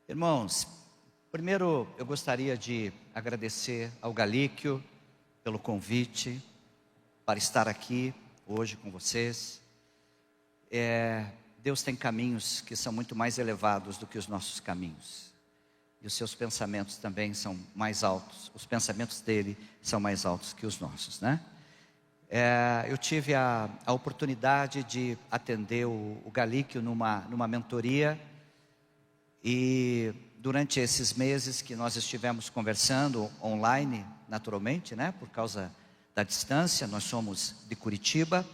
Irmãos, primeiro eu gostaria de agradecer ao Galíquio pelo convite para estar aqui hoje com vocês. Deus tem caminhos que são muito mais elevados do que os nossos caminhos. E os seus pensamentos também são mais altos. Os pensamentos dele são mais altos que os nossos, né? Eu tive a oportunidade de atender o Galíquio numa mentoria. E durante esses meses que nós estivemos conversando online, naturalmente, né? Por causa da distância, nós somos de Curitiba.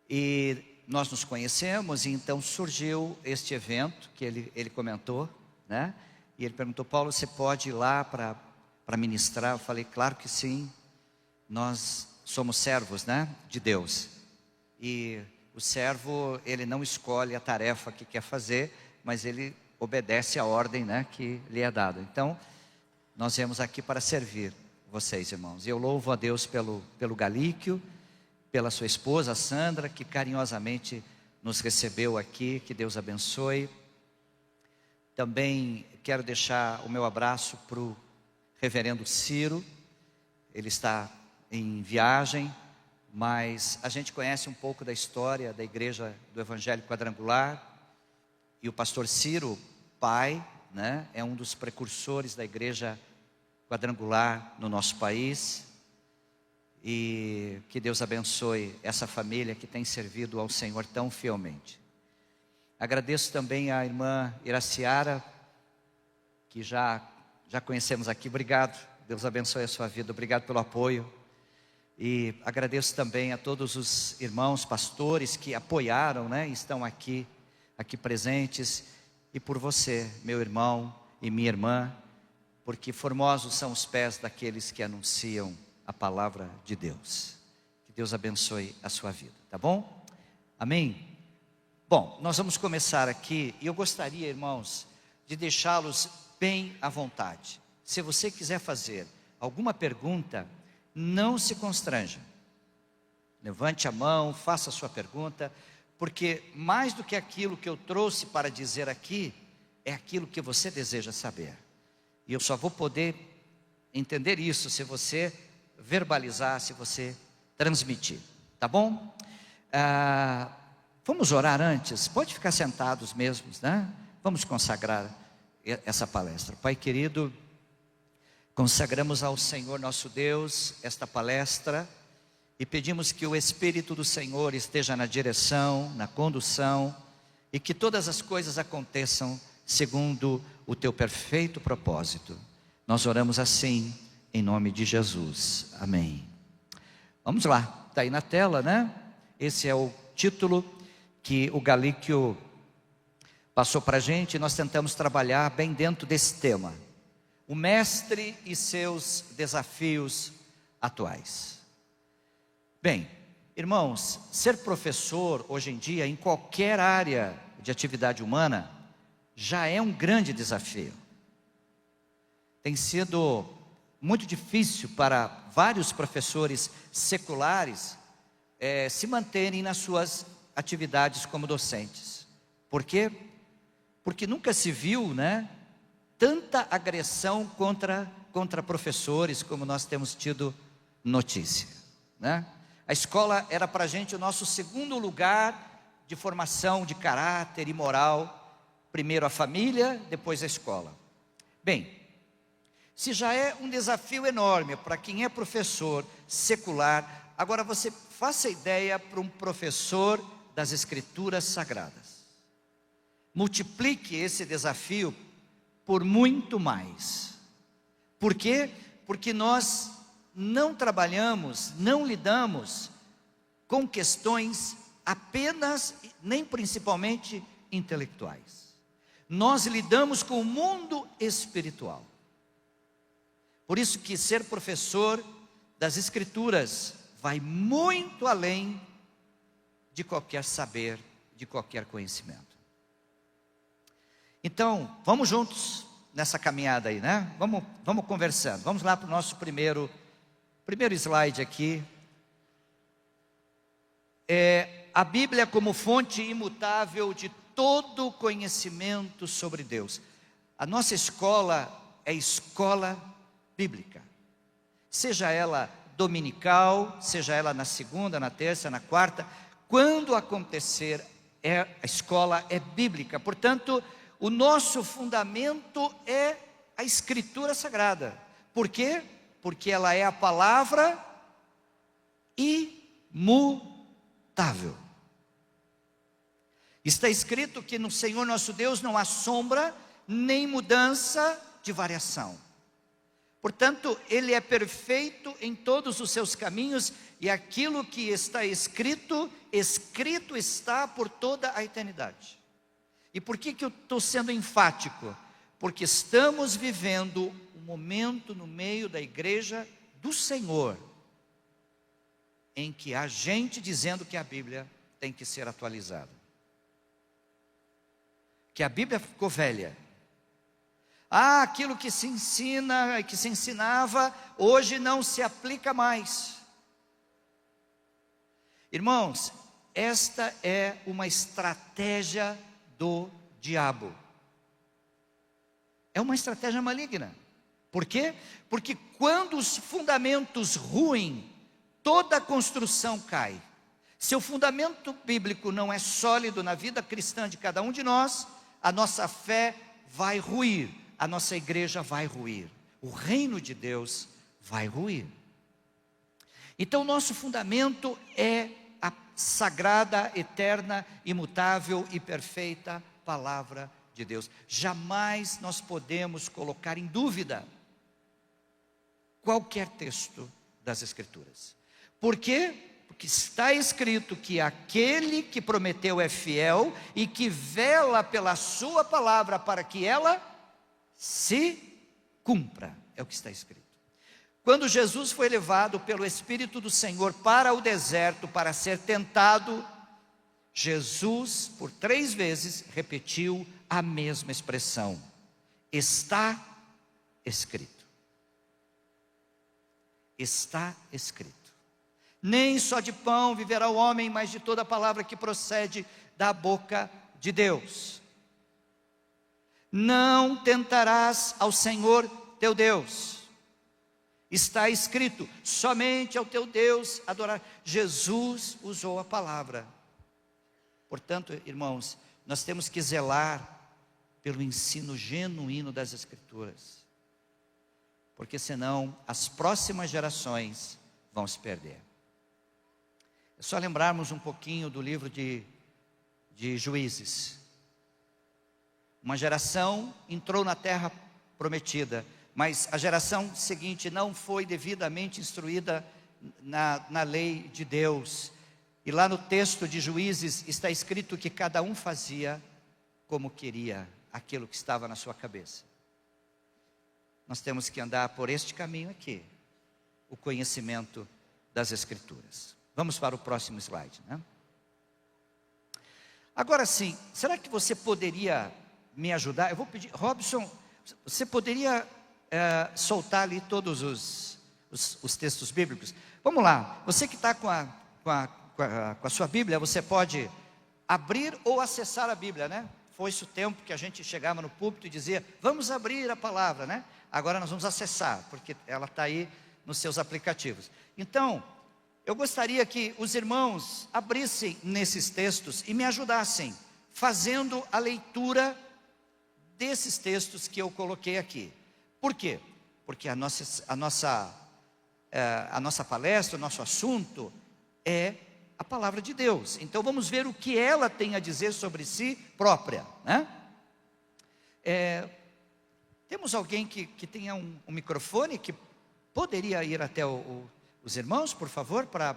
E nós nos conhecemos e então surgiu este evento que ele comentou, né? E ele perguntou: Paulo, você pode ir lá para ministrar? Eu falei: claro que sim. Nós somos servos, né, de Deus. E o servo, ele não escolhe a tarefa que quer fazer, mas ele obedece a ordem, né, que lhe é dada. Então, nós viemos aqui para servir vocês, irmãos. E eu louvo a Deus pelo Galíquio, pela sua esposa, Sandra, que carinhosamente nos recebeu aqui. Que Deus abençoe. Também quero deixar o meu abraço para o reverendo Ciro. Ele está em viagem, mas a gente conhece um pouco da história da igreja do Evangelho Quadrangular. E o pastor Ciro, pai, né, é um dos precursores da igreja quadrangular no nosso país. E que Deus abençoe essa família que tem servido ao Senhor tão fielmente. Agradeço também à irmã Iraciara, que já conhecemos aqui. Obrigado, Deus abençoe a sua vida, obrigado pelo apoio. E agradeço também a todos os irmãos pastores que apoiaram, né, estão aqui presentes. E por você, meu irmão e minha irmã, porque formosos são os pés daqueles que anunciam a palavra de Deus. Que Deus abençoe a sua vida, tá bom? Amém? Bom, nós vamos começar aqui e eu gostaria, irmãos, de deixá-los bem à vontade. Se você quiser fazer alguma pergunta, não se constranja. Levante a mão, faça a sua pergunta, porque mais do que aquilo que eu trouxe para dizer aqui, é aquilo que você deseja saber. E eu só vou poder entender isso se você verbalizar, se você transmitir, tá bom? Vamos orar antes? Pode ficar sentados mesmos, né? Vamos consagrar essa palestra. Pai querido, consagramos ao Senhor nosso Deus esta palestra e pedimos que o Espírito do Senhor esteja na direção, na condução, e que todas as coisas aconteçam segundo o teu perfeito propósito. Nós oramos assim, em nome de Jesus. Amém. Vamos lá, está aí na tela, né? Esse é o título que o Galíquio passou para a gente, e nós tentamos trabalhar bem dentro desse tema: o mestre e seus desafios atuais. Bem, irmãos, ser professor hoje em dia, em qualquer área de atividade humana, já é um grande desafio. Tem sido muito difícil para vários professores seculares se manterem nas suas atividades como docentes. Por quê? Porque nunca se viu, né, tanta agressão contra professores como nós temos tido notícia, né? A escola era para a gente o nosso segundo lugar de formação de caráter e moral. Primeiro a família, depois a escola. Bem, se já é um desafio enorme para quem é professor secular, agora você faça ideia para um professor das Escrituras Sagradas. Multiplique esse desafio por muito mais. Por quê? Porque nós não trabalhamos, não lidamos com questões apenas, nem principalmente intelectuais. Nós lidamos com o mundo espiritual. Por isso que ser professor das Escrituras vai muito além de qualquer saber, de qualquer conhecimento. Então, vamos juntos nessa caminhada aí, né? Vamos conversando. Vamos lá para o nosso primeiro slide aqui. A Bíblia como fonte imutável de todo o conhecimento sobre Deus. A nossa escola é escola bíblica, seja ela dominical, seja ela na segunda, na terça, na quarta, quando acontecer, a escola é bíblica. Portanto, o nosso fundamento é a Escritura Sagrada. Por quê? Porque ela é a palavra imutável. Está escrito que no Senhor nosso Deus não há sombra, nem mudança de variação. Portanto, Ele é perfeito em todos os seus caminhos, e aquilo que está escrito, escrito está por toda a eternidade. E por que eu estou sendo enfático? Porque estamos vivendo um momento no meio da igreja do Senhor, em que há gente dizendo que a Bíblia tem que ser atualizada, que a Bíblia ficou velha. Aquilo que se ensina, que se ensinava, hoje não se aplica mais. Irmãos, esta é uma estratégia do diabo. É uma estratégia maligna. Por quê? Porque quando os fundamentos ruem, toda a construção cai. Se o fundamento bíblico não é sólido na vida cristã de cada um de nós, a nossa fé vai ruir, a nossa igreja vai ruir, o reino de Deus vai ruir. Então, nosso fundamento é a sagrada, eterna, imutável e perfeita palavra de Deus. Jamais nós podemos colocar em dúvida qualquer texto das Escrituras. Por quê? Porque está escrito que aquele que prometeu é fiel e que vela pela sua palavra para que ela se cumpra. É o que está escrito. Quando Jesus foi levado pelo Espírito do Senhor para o deserto para ser tentado, Jesus, por 3 vezes, repetiu a mesma expressão: está escrito. Está escrito. Nem só de pão viverá o homem, mas de toda palavra que procede da boca de Deus. Não tentarás ao Senhor teu Deus. Está escrito, somente ao teu Deus adorar. Jesus usou a palavra. Portanto, irmãos, nós temos que zelar pelo ensino genuíno das Escrituras, porque senão as próximas gerações vão se perder. É só lembrarmos um pouquinho do livro de Juízes. Uma geração entrou na terra prometida, mas a geração seguinte não foi devidamente instruída na lei de Deus. E lá no texto de Juízes está escrito que cada um fazia como queria, aquilo que estava na sua cabeça. Nós temos que andar por este caminho aqui, o conhecimento das Escrituras. Vamos para o próximo slide, né? Agora sim, será que você poderia me ajudar? Eu vou pedir, Robson, você poderia soltar ali todos os textos bíblicos? Vamos lá, você que está com a sua Bíblia, você pode abrir ou acessar a Bíblia, né? Foi esse o tempo que a gente chegava no púlpito e dizia, vamos abrir a palavra, né? Agora nós vamos acessar, porque ela está aí nos seus aplicativos. Então, eu gostaria que os irmãos abrissem nesses textos e me ajudassem, fazendo a leitura desses textos que eu coloquei aqui. Por quê? Porque a nossa palestra, o nosso assunto é a palavra de Deus. Então vamos ver o que ela tem a dizer sobre si própria, né? Temos alguém que tenha um microfone que poderia ir até os irmãos, por favor, para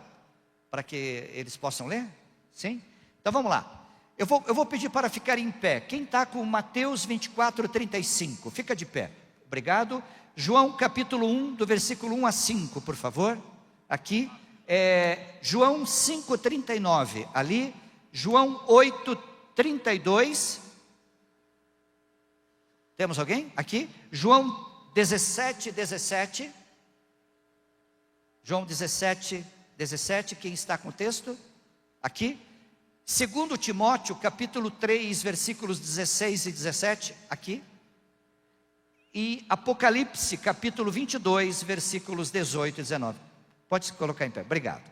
que eles possam ler? Sim? Então vamos lá. Eu vou pedir para ficar em pé. Quem está com Mateus 24:35, fica de pé. Obrigado. João capítulo 1, do versículo 1 a 5, por favor. Aqui. João 5:39. Ali. João 8:32. Temos alguém aqui? João 17:17. João 17:17. Quem está com o texto? Aqui. Segundo Timóteo, capítulo 3, versículos 16 e 17, aqui. E Apocalipse, capítulo 22, versículos 18 e 19. Pode se colocar em pé, obrigado.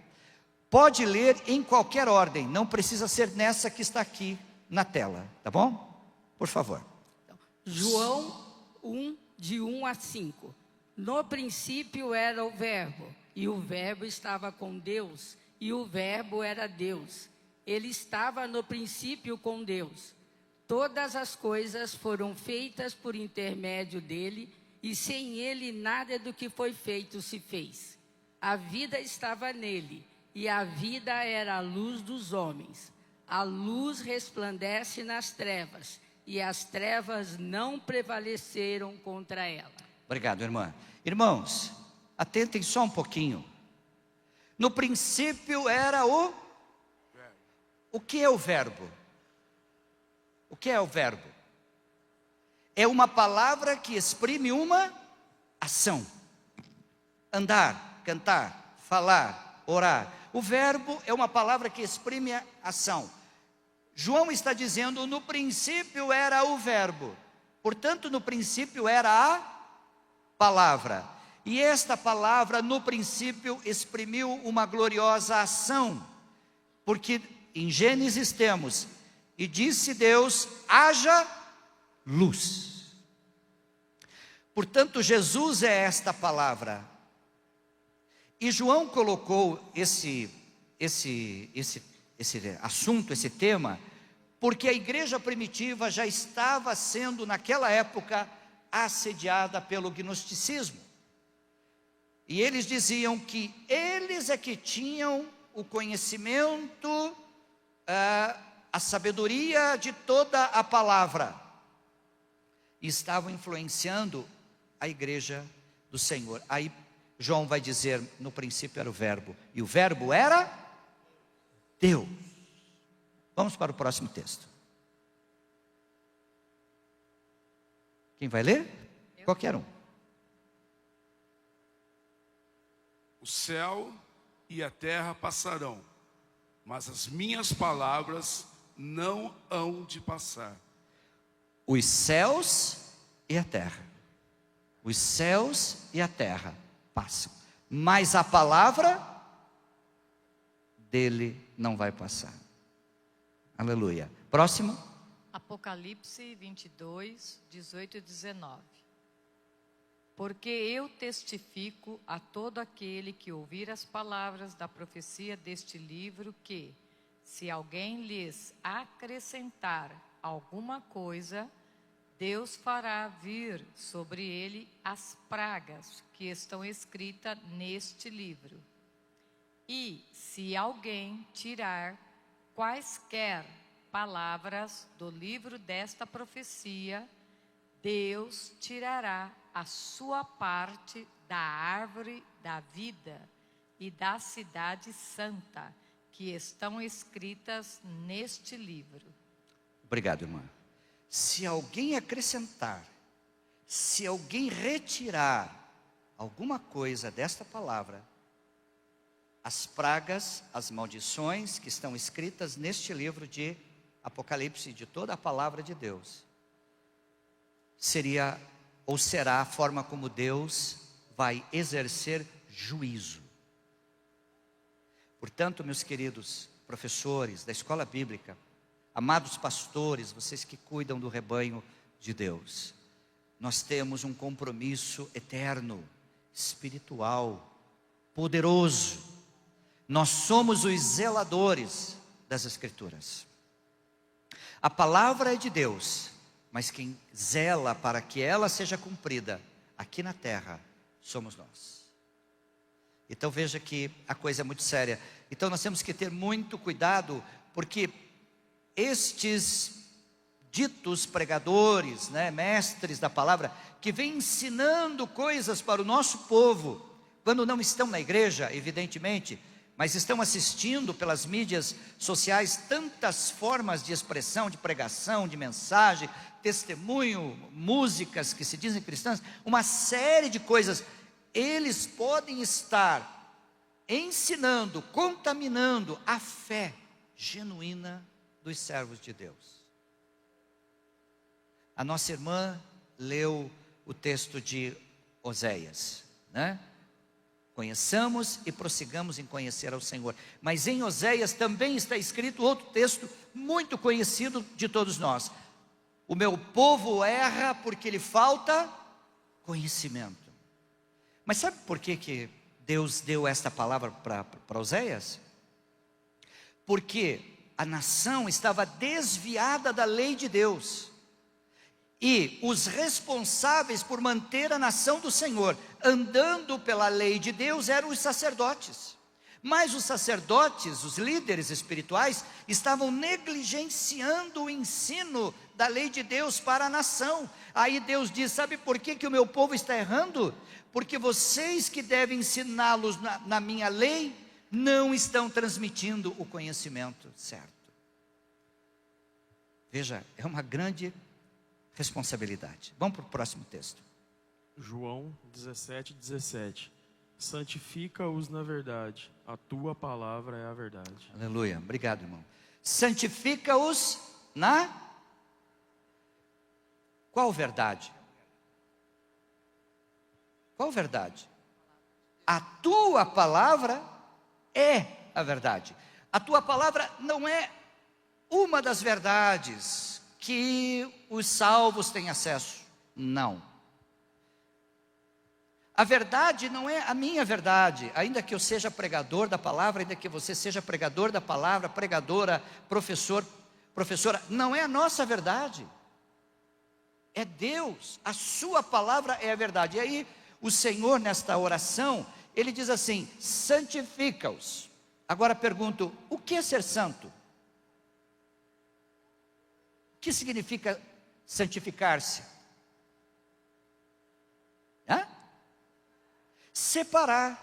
Pode ler em qualquer ordem, não precisa ser nessa que está aqui na tela, tá bom? Por favor. João 1, de 1 a 5. No princípio era o Verbo, e o Verbo estava com Deus, e o Verbo era Deus. Ele estava no princípio com Deus. Todas as coisas foram feitas por intermédio dele, e sem ele nada do que foi feito se fez. A vida estava nele, e a vida era a luz dos homens. A luz resplandece nas trevas, e as trevas não prevaleceram contra ela. Obrigado, irmã. Irmãos, atentem só um pouquinho. No princípio era o... O que é o verbo? O que é o verbo? É uma palavra que exprime uma ação. Andar, cantar, falar, orar. O verbo é uma palavra que exprime a ação. João está dizendo, no princípio era o verbo. Portanto, no princípio era a palavra. E esta palavra, no princípio, exprimiu uma gloriosa ação. Porque em Gênesis temos, e disse Deus, haja luz. Portanto, Jesus é esta palavra. E João colocou esse assunto, esse tema, porque a igreja primitiva já estava sendo, naquela época, assediada pelo gnosticismo. E eles diziam que eles é que tinham o conhecimento, a sabedoria de toda a palavra. E estavam influenciando a igreja do Senhor. Aí João vai dizer, no princípio era o verbo, e o verbo era Deus. Vamos para o próximo texto. Quem vai ler? Qualquer um. O céu e a terra passarão, mas as minhas palavras não hão de passar. Os céus e a terra. Os céus e a terra passam, mas a palavra dele não vai passar. Aleluia. Próximo. Apocalipse 22, 18 e 19. Porque eu testifico a todo aquele que ouvir as palavras da profecia deste livro que, se alguém lhes acrescentar alguma coisa, Deus fará vir sobre ele as pragas que estão escritas neste livro. E se alguém tirar quaisquer palavras do livro desta profecia, Deus tirará a sua parte da árvore da vida e da cidade santa, que estão escritas neste livro. Obrigado, irmã. Se alguém acrescentar, se alguém retirar alguma coisa desta palavra, as pragas, as maldições que estão escritas neste livro de Apocalipse, de toda a palavra de Deus, seria ou será a forma como Deus vai exercer juízo. Portanto, meus queridos professores da escola bíblica, amados pastores, vocês que cuidam do rebanho de Deus, nós temos um compromisso eterno, espiritual, poderoso. Nós somos os zeladores das Escrituras. A palavra é de Deus, mas quem zela para que ela seja cumprida aqui na terra somos nós. Então veja que a coisa é muito séria. Então nós temos que ter muito cuidado, porque estes ditos pregadores, mestres da palavra, que vêm ensinando coisas para o nosso povo, quando não estão na igreja, evidentemente, mas estão assistindo pelas mídias sociais tantas formas de expressão, de pregação, de mensagem, testemunho, músicas que se dizem cristãs, uma série de coisas. Eles podem estar ensinando, contaminando a fé genuína dos servos de Deus. A nossa irmã leu o texto de Oséias, né? Conheçamos e prossigamos em conhecer ao Senhor. Mas em Oséias também está escrito outro texto muito conhecido de todos nós. O meu povo erra porque lhe falta conhecimento. Mas sabe por que Deus deu esta palavra para Oséias? Porque a nação estava desviada da lei de Deus. E os responsáveis por manter a nação do Senhor andando pela lei de Deus eram os sacerdotes. Mas os sacerdotes, os líderes espirituais, estavam negligenciando o ensino da lei de Deus para a nação. Aí Deus diz: sabe por que o meu povo está errando? Porque vocês que devem ensiná-los na minha lei, não estão transmitindo o conhecimento certo. Veja, é uma grande responsabilidade. Vamos para o próximo texto. João 17:17. Santifica-os na verdade, a tua palavra é a verdade. Aleluia, obrigado, irmão. Santifica-os na... Qual verdade? Qual verdade? A tua palavra é a verdade. A tua palavra não é uma das verdades que os salvos têm acesso. Não. A verdade não é a minha verdade, ainda que eu seja pregador da palavra, ainda que você seja pregador da palavra, pregadora, professor, professora, não é a nossa verdade. É Deus, a sua palavra é a verdade. E aí o Senhor nesta oração, Ele diz assim: santifica-os. Agora pergunto, o que é ser santo? O que significa santificar-se? Separar.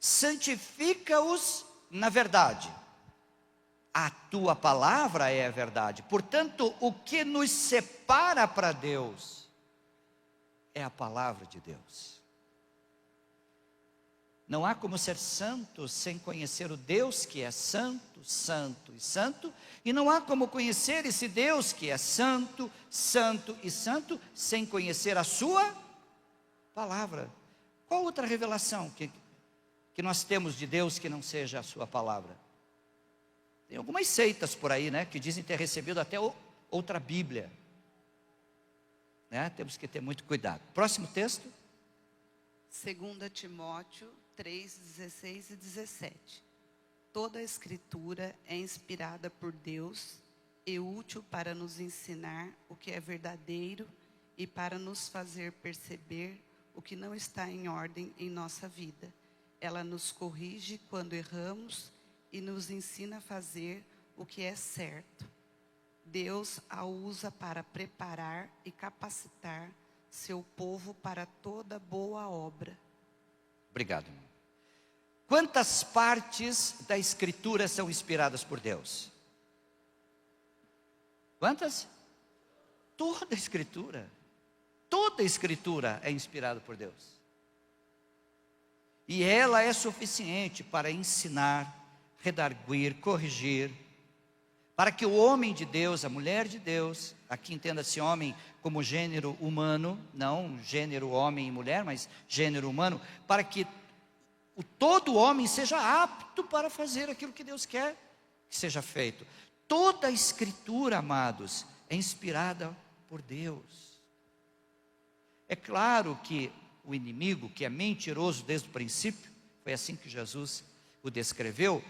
Santifica-os na verdade. A tua palavra é a verdade. Portanto, o que nos separa para Deus é a palavra de Deus. Não há como ser santo sem conhecer o Deus que é santo, santo e santo, e não há como conhecer esse Deus que é santo, santo e santo, sem conhecer a sua palavra. Qual outra revelação que nós temos de Deus que não seja a sua palavra? Tem algumas seitas por aí, né, que dizem ter recebido até outra Bíblia, né? Temos que ter muito cuidado. Próximo texto. 2 Timóteo 3:16 e 17. Toda a Escritura é inspirada por Deus e útil para nos ensinar o que é verdadeiro e para nos fazer perceber o que não está em ordem em nossa vida. Ela nos corrige quando erramos e nos ensina a fazer o que é certo. Deus a usa para preparar e capacitar seu povo para toda boa obra. Obrigado, irmão. Quantas partes da Escritura são inspiradas por Deus? Quantas? Toda a Escritura. Toda a Escritura é inspirada por Deus. E ela é suficiente para ensinar, redarguir, corrigir, para que o homem de Deus, a mulher de Deus, aqui entenda-se homem como gênero humano, não gênero homem e mulher, mas gênero humano, para que todo homem seja apto para fazer aquilo que Deus quer que seja feito. Toda a Escritura, amados, é inspirada por Deus. É claro que o inimigo, que é mentiroso desde o princípio, foi assim que Jesus o descreveu,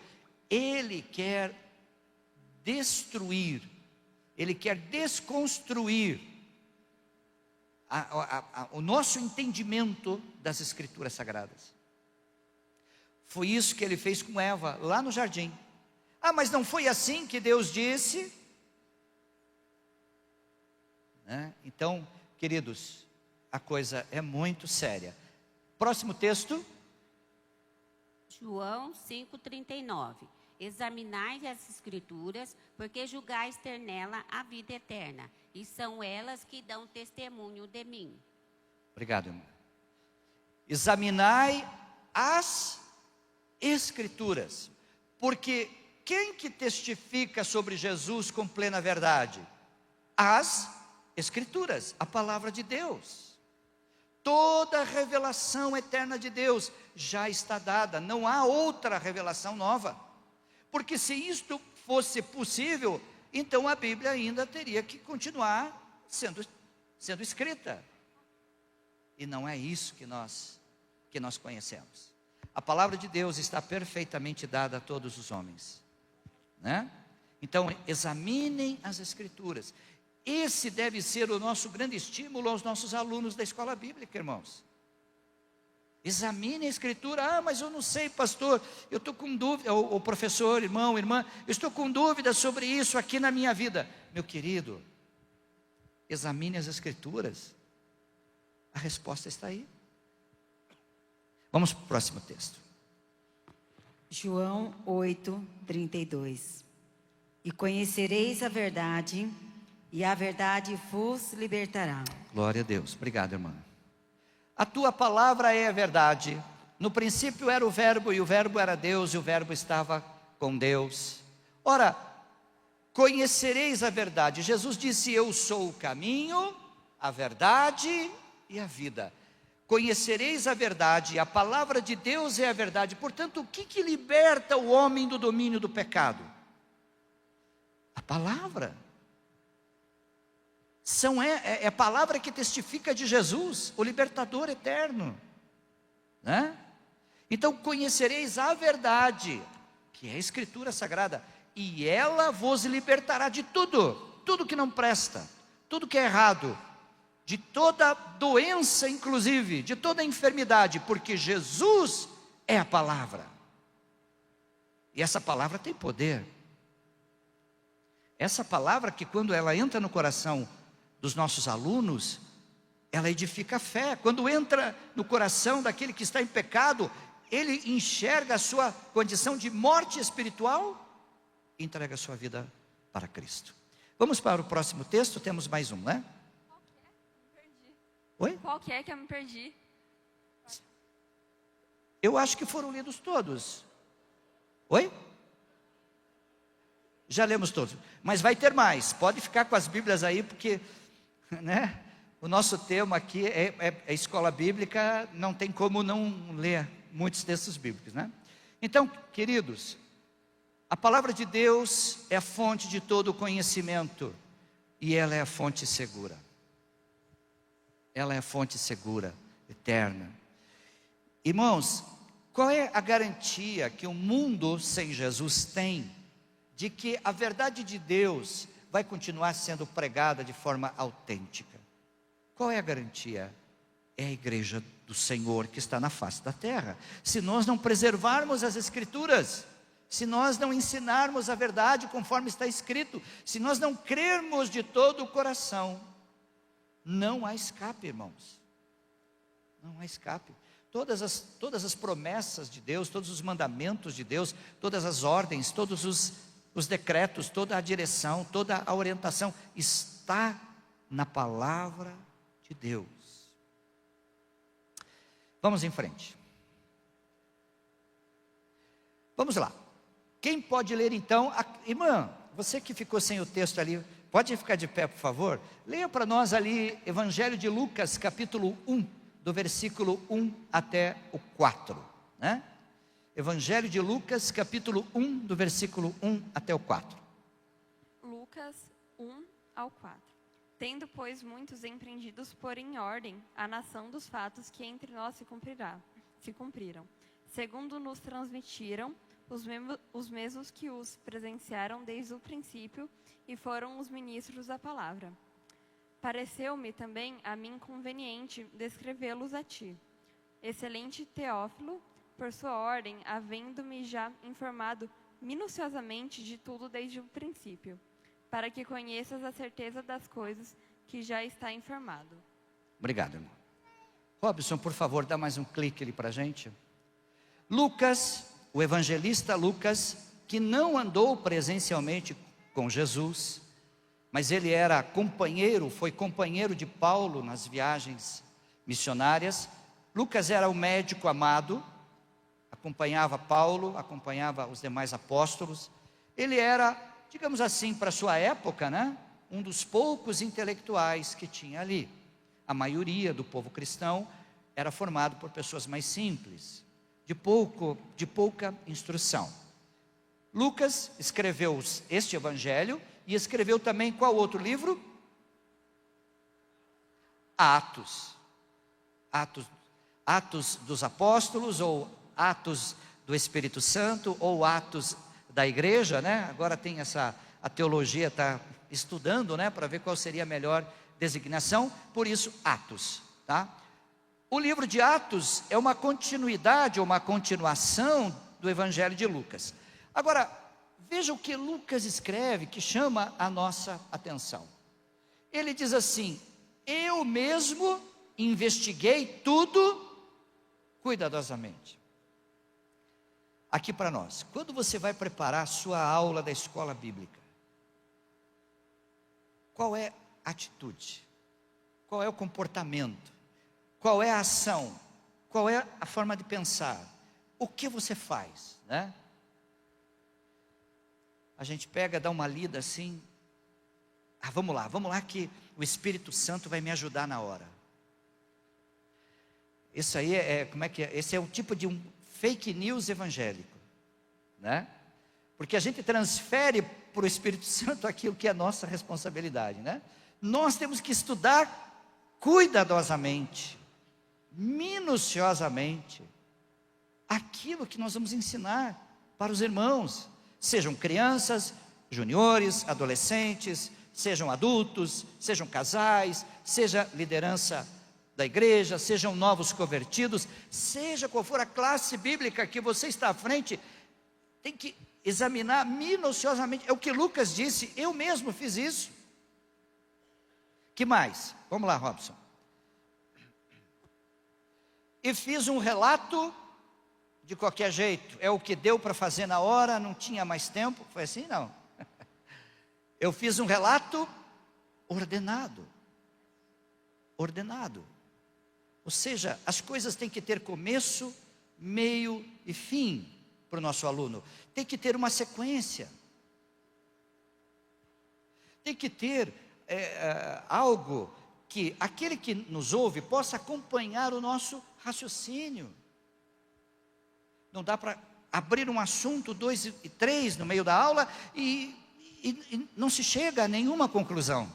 ele quer destruir, ele quer desconstruir o nosso entendimento das Escrituras Sagradas. Foi isso que ele fez com Eva, lá no jardim. Ah, mas não foi assim que Deus disse? Né? Então, queridos, a coisa é muito séria. Próximo texto. João 5:39. Examinai as Escrituras, porque julgais ter nela a vida eterna, e são elas que dão testemunho de mim. Obrigado, irmão. Examinai as Escrituras, porque quem que testifica sobre Jesus com plena verdade? As Escrituras, a palavra de Deus. Toda a revelação eterna de Deus já está dada, não há outra revelação nova. Porque se isto fosse possível, então a Bíblia ainda teria que continuar sendo escrita. E não é isso que nós conhecemos. A palavra de Deus está perfeitamente dada a todos os homens, né? Então, examinem as Escrituras. Esse deve ser o nosso grande estímulo aos nossos alunos da escola bíblica, irmãos. Examine a Escritura. Mas eu não sei, pastor, eu estou com dúvida, ou professor, irmão, irmã, eu estou com dúvida sobre isso aqui na minha vida. Meu querido, examine as Escrituras. A resposta está aí. Vamos para o próximo texto. João 8:32. E conhecereis a verdade, e a verdade vos libertará. Glória a Deus. Obrigado, irmã. A tua palavra é a verdade. No princípio era o verbo, e o verbo era Deus, e o verbo estava com Deus. Ora, conhecereis a verdade. Jesus disse: eu sou o caminho, a verdade e a vida. Conhecereis a verdade, a palavra de Deus é a verdade. Portanto, o que liberta o homem do domínio do pecado? A palavra. É a palavra que testifica de Jesus, o libertador eterno, né? Então conhecereis a verdade, que é a Escritura Sagrada, e ela vos libertará de tudo que não presta, tudo que é errado, de toda doença, inclusive, de toda enfermidade, porque Jesus é a palavra, e essa palavra tem poder. Essa palavra que quando ela entra no coração dos nossos alunos, ela edifica a fé. Quando entra no coração daquele que está em pecado, ele enxerga a sua condição de morte espiritual e entrega a sua vida para Cristo. Vamos para o próximo texto, temos mais um, né? Oi? Qual que é que eu me perdi? Eu acho que foram lidos todos. Oi? Já lemos todos, mas vai ter mais. Pode ficar com as Bíblias aí, porque, né, o nosso tema aqui é escola bíblica, não tem como não ler muitos textos bíblicos, né? Então, queridos, a palavra de Deus é a fonte de todo o conhecimento, e ela é a fonte segura. Ela é a fonte segura, eterna. Irmãos, qual é a garantia que o mundo sem Jesus tem de que a verdade de Deus vai continuar sendo pregada de forma autêntica? Qual é a garantia? É a igreja do Senhor que está na face da terra. Se nós não preservarmos as Escrituras, se nós não ensinarmos a verdade conforme está escrito, se nós não crermos de todo o coração, não há escape, irmãos. Não há escape. Todas as promessas de Deus, todos os mandamentos de Deus, todas as ordens, todos os decretos, toda a direção, toda a orientação está na palavra de Deus. Vamos em frente. Vamos lá. Quem pode ler então? Irmã, você que ficou sem o texto ali, pode ficar de pé, por favor? Leia para nós ali, Evangelho de Lucas, capítulo 1, do versículo 1 até o 4, né? Evangelho de Lucas, capítulo 1, do versículo 1 até o 4. Lucas 1 ao 4. Tendo, pois, muitos empreendidos por em ordem a nação dos fatos que entre nós se cumpriram, segundo nos transmitiram os mesmos que os presenciaram desde o princípio e foram os ministros da palavra. Pareceu-me também a mim conveniente descrevê-los a ti, excelente Teófilo, por sua ordem, havendo-me já informado minuciosamente de tudo desde o princípio, para que conheças a certeza das coisas que já está informado. Obrigado, irmão. Robson, por favor, dá mais um clique ali para a gente. Lucas, o evangelista Lucas, que não andou presencialmente com Jesus, mas ele era foi companheiro de Paulo nas viagens missionárias. Lucas era o médico amado, acompanhava Paulo, acompanhava os demais apóstolos, Ele era, digamos assim, para sua época, né, um dos poucos intelectuais que tinha ali. A maioria do povo cristão era formado por pessoas mais simples, de pouca instrução. Lucas escreveu este evangelho e escreveu também qual outro livro? Atos. Atos dos Apóstolos, ou Atos do Espírito Santo, ou Atos da Igreja, né? Agora tem a teologia está estudando, né, para ver qual seria a melhor designação, por isso Atos, tá? O livro de Atos é uma continuidade, uma continuação do Evangelho de Lucas. Agora, veja o que Lucas escreve, que chama a nossa atenção. Ele diz assim: eu mesmo investiguei tudo cuidadosamente. Aqui para nós, quando você vai preparar a sua aula da escola bíblica, qual é a atitude? Qual é o comportamento? Qual é a ação? Qual é a forma de pensar? O que você faz, né? A gente pega, dá uma lida assim, vamos lá que o Espírito Santo vai me ajudar na hora. Isso aí esse é o tipo de um fake news evangélico, né? Porque a gente transfere para o Espírito Santo aquilo que é nossa responsabilidade, né? Nós temos que estudar cuidadosamente, minuciosamente, aquilo que nós vamos ensinar para os irmãos, sejam crianças, juniores, adolescentes, sejam adultos, sejam casais, seja liderança da igreja, sejam novos convertidos, seja qual for a classe bíblica que você está à frente, tem que examinar minuciosamente. É o que Lucas disse, eu mesmo fiz isso. Que mais? Vamos lá, Robson. E fiz um relato de qualquer jeito, é o que deu para fazer na hora, não tinha mais tempo, foi assim? Não. Eu fiz um relato ordenado. Ou seja, as coisas têm que ter começo, meio e fim para o nosso aluno. Tem que ter uma sequência. Tem que ter algo que aquele que nos ouve possa acompanhar o nosso raciocínio. Não dá para abrir um assunto, 2 e 3 no meio da aula e não se chega a nenhuma conclusão,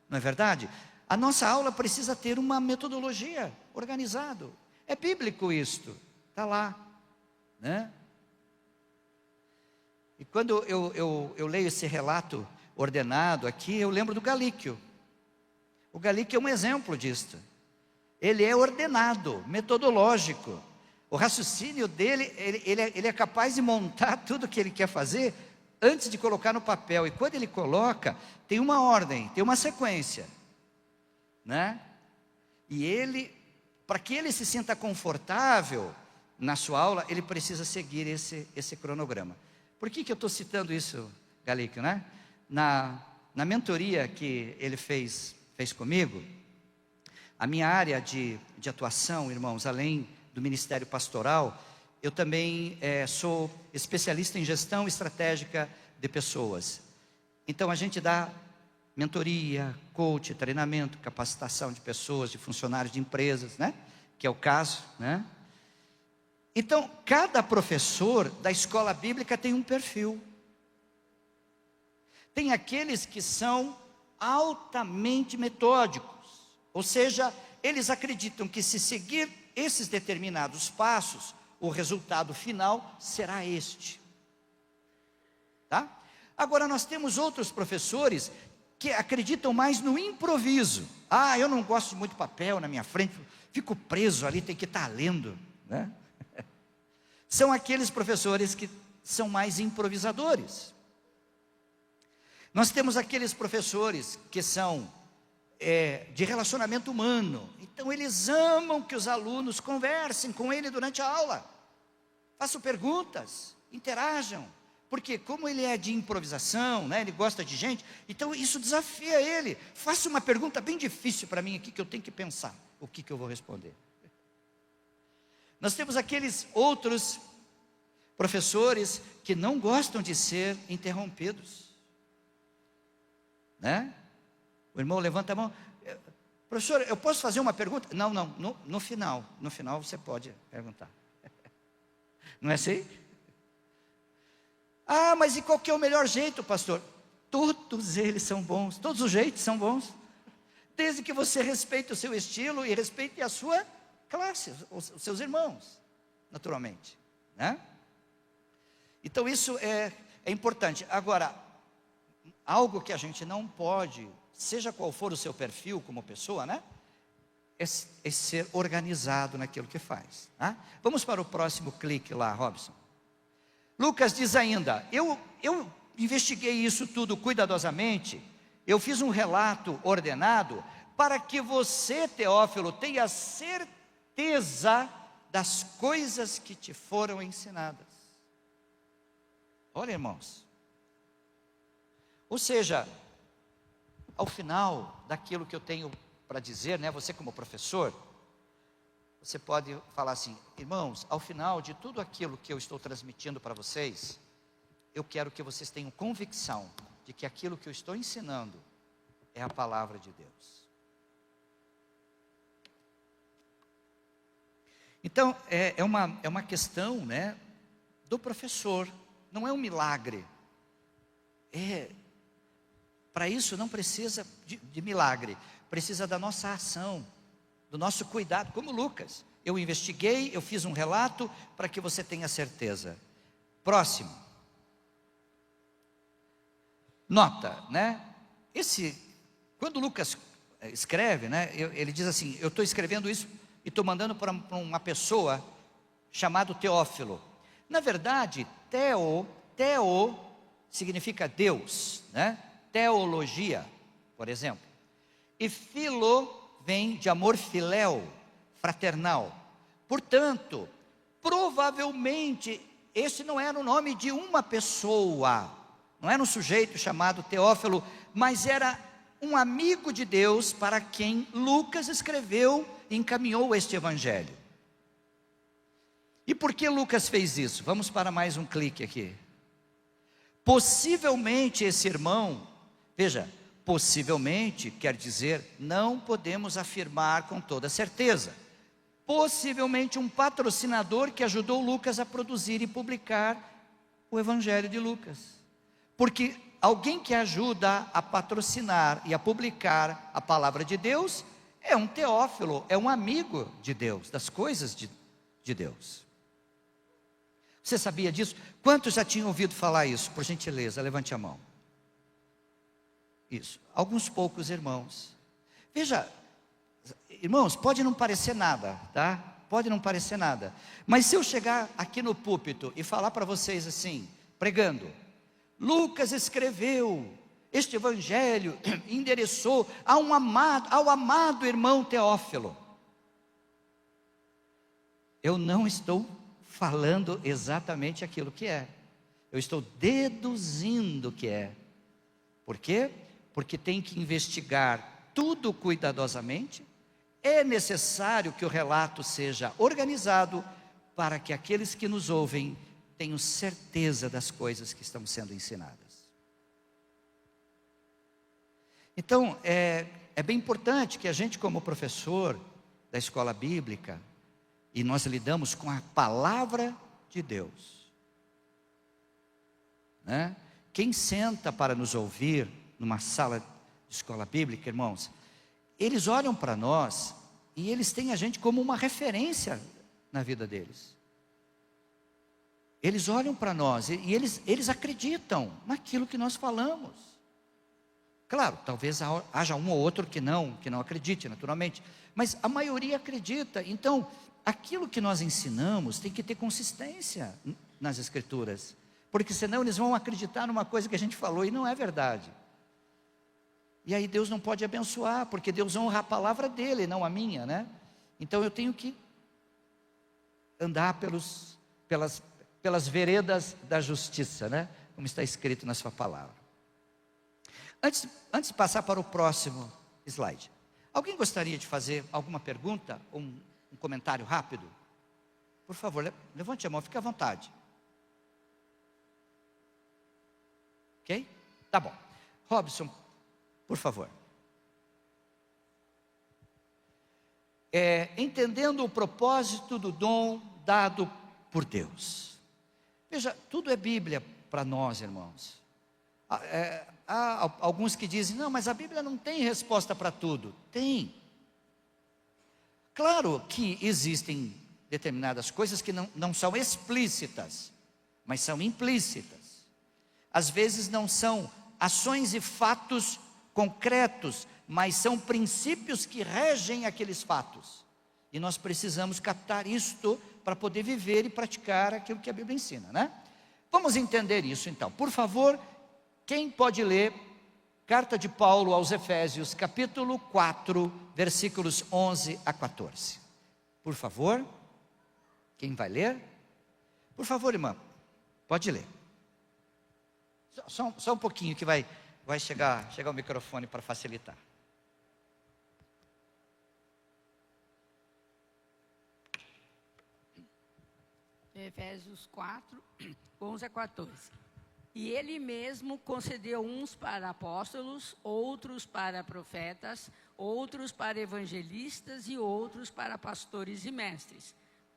não é verdade? A nossa aula precisa ter uma metodologia organizada. É bíblico isto, está lá, né? E quando eu leio esse relato ordenado aqui, eu lembro do Galíquio. O Galíquio é um exemplo disto. Ele é ordenado, metodológico. O raciocínio dele, ele é capaz de montar tudo o que ele quer fazer antes de colocar no papel. E quando ele coloca, tem uma ordem, tem uma sequência, né? E ele, para que ele se sinta confortável na sua aula, ele precisa seguir esse cronograma. Por que eu estou citando isso, Galíquio, né? Na mentoria que ele fez comigo, a minha área de atuação, irmãos, além do ministério pastoral, eu também sou especialista em gestão estratégica de pessoas. Então a gente dá mentoria, coach, treinamento, capacitação de pessoas, de funcionários de empresas, né? Que é o caso, né? Então, cada professor da escola bíblica tem um perfil. Tem aqueles que são altamente metódicos, ou seja, eles acreditam que se seguir esses determinados passos, o resultado final será este. Tá? Agora nós temos outros professores que acreditam mais no improviso. Eu não gosto de muito papel na minha frente, fico preso ali, tem que estar lendo, né? São aqueles professores que são mais improvisadores. Nós temos aqueles professores que são de relacionamento humano. Então eles amam que os alunos conversem com ele durante a aula. Façam perguntas, interajam. Porque como ele é de improvisação, né, ele gosta de gente, então isso desafia ele. Faça uma pergunta bem difícil para mim aqui que eu tenho que pensar o que eu vou responder. Nós temos aqueles outros professores que não gostam de ser interrompidos, né? O irmão levanta a mão. Professor, eu posso fazer uma pergunta? Não, no final você pode perguntar. Não é assim? Ah, mas e qual que é o melhor jeito, pastor? Todos eles são bons, todos os jeitos são bons, desde que você respeite o seu estilo e respeite a sua classe, os seus irmãos, naturalmente, né? Então isso é importante. Agora, algo que a gente não pode, seja qual for o seu perfil como pessoa, né? É ser organizado naquilo que faz, tá? Vamos para o próximo clique lá, Robson. Lucas diz ainda, eu investiguei isso tudo cuidadosamente, eu fiz um relato ordenado, para que você, Teófilo, tenha certeza das coisas que te foram ensinadas. Olha, irmãos. Ou seja, ao final daquilo que eu tenho para dizer, né, você como professor, você pode falar assim, irmãos, ao final de tudo aquilo que eu estou transmitindo para vocês, eu quero que vocês tenham convicção de que aquilo que eu estou ensinando é a palavra de Deus. Então, é uma questão, né, do professor, não é um milagre. Para isso não precisa de milagre, precisa da nossa ação, do nosso cuidado, como Lucas. Eu investiguei, eu fiz um relato para que você tenha certeza. Próximo. Nota, né? Quando Lucas escreve, né? Ele diz assim, eu estou escrevendo isso e estou mandando para uma pessoa chamada Teófilo. Na verdade, teo significa Deus, né? Teologia, por exemplo. E filo vem de amor filéu, fraternal. Portanto, provavelmente, esse não era o nome de uma pessoa, não era um sujeito chamado Teófilo, mas era um amigo de Deus para quem Lucas escreveu e encaminhou este evangelho. E por que Lucas fez isso? Vamos para mais um clique aqui. Possivelmente esse irmão, veja, possivelmente quer dizer, não podemos afirmar com toda certeza. Possivelmente um patrocinador que ajudou Lucas a produzir e publicar o Evangelho de Lucas. Porque alguém que ajuda a patrocinar e a publicar a palavra de Deus é um Teófilo, é um amigo de Deus, das coisas de Deus. Você sabia disso? Quantos já tinham ouvido falar isso? Por gentileza, levante a mão. Isso, alguns poucos irmãos. Veja, irmãos, pode não parecer nada, tá? Pode não parecer nada. Mas se eu chegar aqui no púlpito e falar para vocês assim, pregando, Lucas escreveu este evangelho, endereçou ao amado irmão Teófilo. Eu não estou falando exatamente aquilo que é. Eu estou deduzindo o que é. Por quê? Porque tem que investigar tudo cuidadosamente. É necessário que o relato seja organizado para que aqueles que nos ouvem tenham certeza das coisas que estão sendo ensinadas. Então, é bem importante que a gente, como professor da escola bíblica, e nós lidamos com a palavra de Deus, né? Quem senta para nos ouvir numa sala de escola bíblica, irmãos, eles olham para nós e eles têm a gente como uma referência na vida deles. Eles olham para nós e eles acreditam naquilo que nós falamos. Claro, talvez haja um ou outro que não acredite, naturalmente, mas a maioria acredita. Então, aquilo que nós ensinamos tem que ter consistência nas Escrituras, porque senão eles vão acreditar numa coisa que a gente falou e não é verdade. E aí Deus não pode abençoar, porque Deus honra a palavra dele, não a minha, né? Então eu tenho que andar pelas veredas da justiça, né? Como está escrito na sua palavra. Antes de passar para o próximo slide, alguém gostaria de fazer alguma pergunta, ou um comentário rápido? Por favor, levante a mão, fique à vontade. Ok? Tá bom. Robson, por favor. Entendendo o propósito do dom dado por Deus. Veja, tudo é Bíblia para nós, irmãos. Há alguns que dizem, não, mas a Bíblia não tem resposta para tudo. Tem. Claro que existem determinadas coisas que não são explícitas, mas são implícitas. Às vezes não são ações e fatos concretos, mas são princípios que regem aqueles fatos. E nós precisamos captar isto para poder viver e praticar aquilo que a Bíblia ensina, né? Vamos entender isso então. Por favor, quem pode ler Carta de Paulo aos Efésios, capítulo 4, versículos 11 a 14. Por favor, quem vai ler? Por favor, irmã, pode ler. Só um pouquinho que vai chegar o microfone para facilitar. Efésios 4, 11 a 14. E ele mesmo concedeu uns para apóstolos, outros para profetas, outros para evangelistas e outros para pastores e mestres,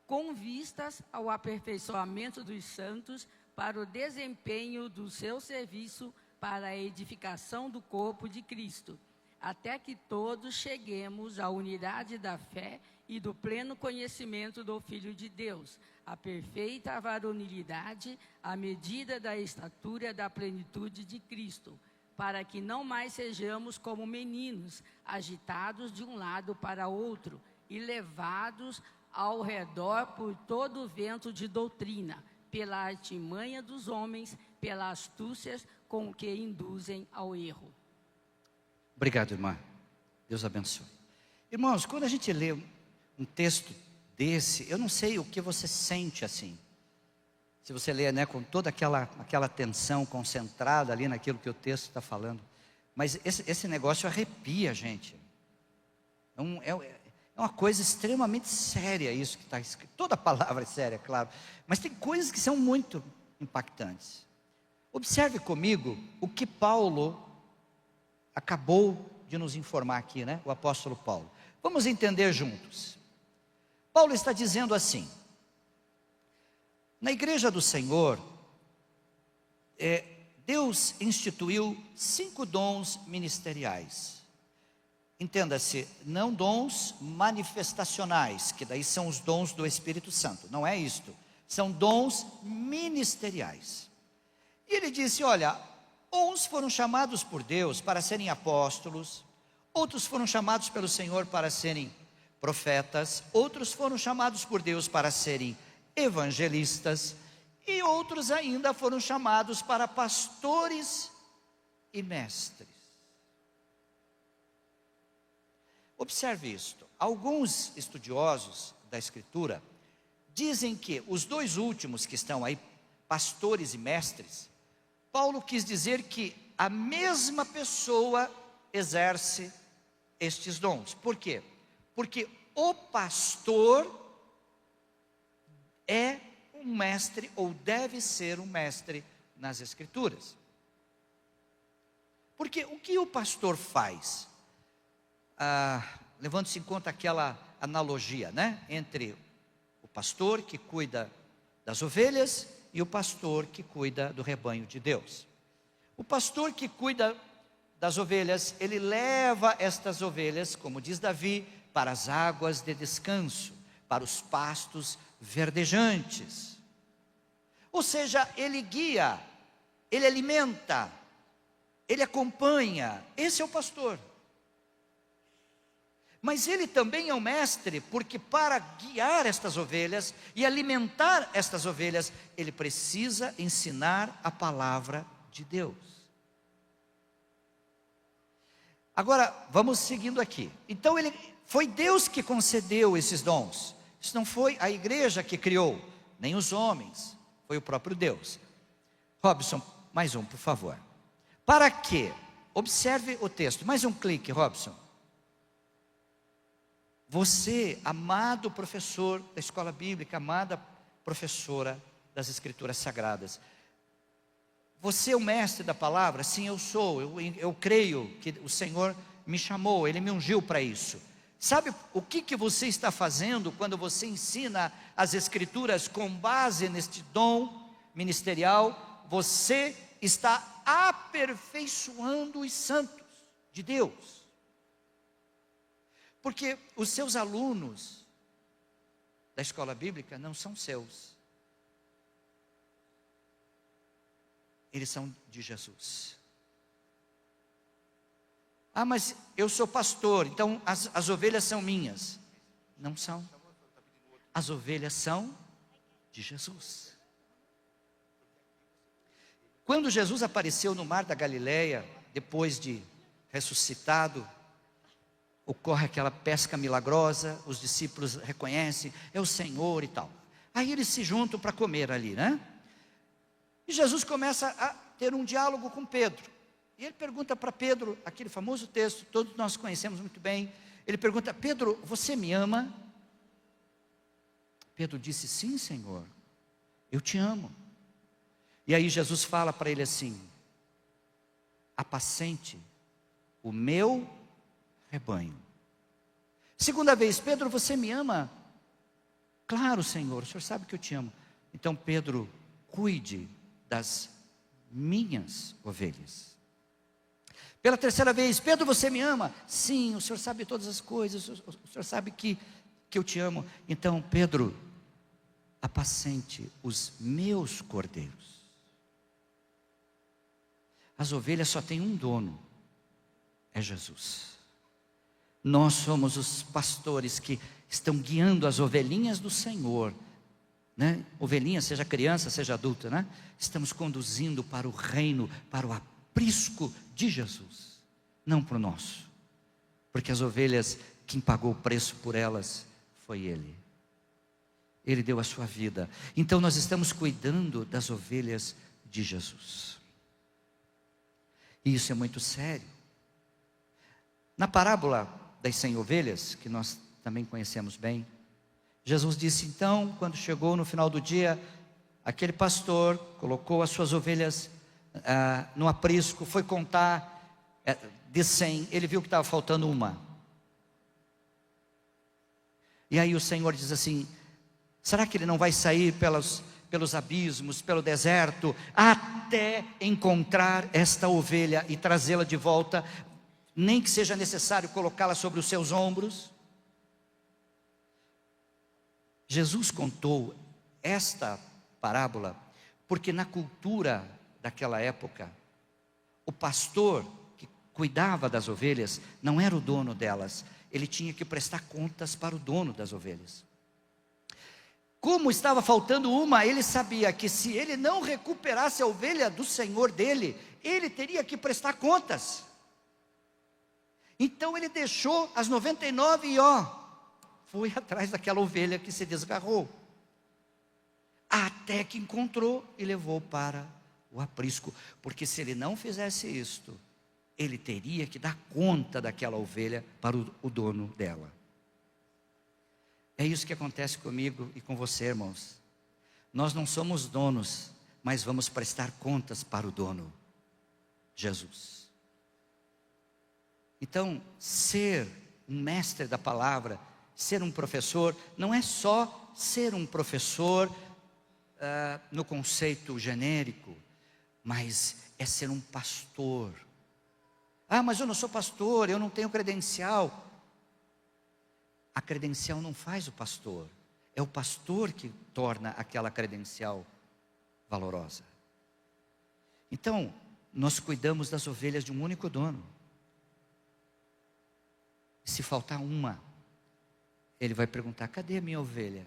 com vistas ao aperfeiçoamento dos santos para o desempenho do seu serviço para a edificação do corpo de Cristo, até que todos cheguemos à unidade da fé e do pleno conhecimento do Filho de Deus, a perfeita varonilidade, à medida da estatura da plenitude de Cristo, para que não mais sejamos como meninos, agitados de um lado para outro e levados ao redor por todo o vento de doutrina, pela artimanha dos homens, pelas astúcias com que induzem ao erro. Obrigado, irmã. Deus abençoe. Irmãos, quando a gente lê um texto desse, eu não sei o que você sente assim. Se você lê, né, com toda aquela atenção concentrada ali naquilo que o texto está falando. Mas esse negócio arrepia a gente. É uma coisa extremamente séria isso que está escrito. Toda palavra é séria, claro. Mas tem coisas que são muito impactantes. Observe comigo o que Paulo acabou de nos informar aqui, né? O apóstolo Paulo. Vamos entender juntos. Paulo está dizendo assim: na igreja do Senhor, Deus instituiu 5 dons ministeriais. Entenda-se, não dons manifestacionais, que daí são os dons do Espírito Santo, não é isto. São dons ministeriais. E ele disse, olha, uns foram chamados por Deus para serem apóstolos, outros foram chamados pelo Senhor para serem profetas, outros foram chamados por Deus para serem evangelistas, e outros ainda foram chamados para pastores e mestres. Observe isto. Alguns estudiosos da Escritura dizem que os 2 últimos que estão aí, pastores e mestres, Paulo quis dizer que a mesma pessoa exerce estes dons. Por quê? Porque o pastor é um mestre, ou deve ser um mestre nas Escrituras. Porque o que o pastor faz? Levando-se em conta aquela analogia, né? Entre o pastor que cuida das ovelhas e o pastor que cuida do rebanho de Deus. O pastor que cuida das ovelhas, ele leva estas ovelhas, como diz Davi, para as águas de descanso, para os pastos verdejantes. Ou seja, ele guia, ele alimenta, ele acompanha. Esse é o pastor. Mas ele também é um mestre, porque para guiar estas ovelhas e alimentar estas ovelhas, ele precisa ensinar a palavra de Deus. Agora, vamos seguindo aqui. Então, foi Deus que concedeu esses dons. Isso não foi a igreja que criou, nem os homens, foi o próprio Deus. Robson, mais um, por favor. Para quê? Observe o texto. Mais um clique, Robson. Você, amado professor da escola bíblica, amada professora das Escrituras Sagradas, você é o mestre da palavra? Sim, eu sou. Eu creio que o Senhor me chamou, Ele me ungiu para isso. Sabe o que você está fazendo quando você ensina as Escrituras com base neste dom ministerial? Você está aperfeiçoando os santos de Deus. Porque os seus alunos da escola bíblica não são seus. Eles são de Jesus. Ah, mas eu sou pastor, então as ovelhas são minhas. Não são. As ovelhas são de Jesus. Quando Jesus apareceu no mar da Galileia, depois de ressuscitado, ocorre aquela pesca milagrosa, os discípulos reconhecem, é o Senhor e tal. Aí eles se juntam para comer ali, né? E Jesus começa a ter um diálogo com Pedro. E ele pergunta para Pedro, aquele famoso texto, todos nós conhecemos muito bem. Ele pergunta: Pedro, você me ama? Pedro disse: sim, Senhor, eu te amo. E aí Jesus fala para ele assim: apacente o meu rebanho. Segunda vez: Pedro, você me ama? Claro, Senhor, o Senhor sabe que eu te amo. Então Pedro, cuide das minhas ovelhas. Pela terceira vez: Pedro, você me ama? Sim, o Senhor sabe todas as coisas, o Senhor sabe que eu te amo. Então Pedro, apacente os meus cordeiros. As ovelhas só têm um dono, é Jesus. Nós somos os pastores que estão guiando as ovelhinhas do Senhor, né? Ovelhinha, seja criança, seja adulta, né? Estamos conduzindo para o reino, para o aprisco de Jesus, não para o nosso, porque as ovelhas, quem pagou o preço por elas foi Ele. Ele deu a sua vida. Então nós estamos cuidando das ovelhas de Jesus. E isso é muito sério. Na parábola das 100 ovelhas, que nós também conhecemos bem, Jesus disse então, quando chegou no final do dia, aquele pastor colocou as suas ovelhas no aprisco, foi contar de 100, ele viu que estava faltando uma. E aí o Senhor diz assim: será que ele não vai sair pelos abismos, pelo deserto, até encontrar esta ovelha e trazê-la de volta, nem que seja necessário colocá-la sobre os seus ombros? Jesus contou esta parábola porque na cultura daquela época, o pastor que cuidava das ovelhas não era o dono delas, ele tinha que prestar contas para o dono das ovelhas. Como estava faltando uma, ele sabia que se ele não recuperasse a ovelha do senhor dele, ele teria que prestar contas. Então ele deixou as 99 e foi atrás daquela ovelha que se desgarrou, até que encontrou e levou para o aprisco, porque se ele não fizesse isto, ele teria que dar conta daquela ovelha para o dono dela. É isso que acontece comigo e com você, irmãos. Nós não somos donos, mas vamos prestar contas para o dono, Jesus. Então, ser um mestre da palavra, ser um professor, não é só ser um professor no conceito genérico, mas é ser um pastor. Ah, mas eu não sou pastor, eu não tenho credencial. A credencial não faz o pastor, é o pastor que torna aquela credencial valorosa. Então, nós cuidamos das ovelhas de um único dono. Se faltar uma, ele vai perguntar: cadê a minha ovelha?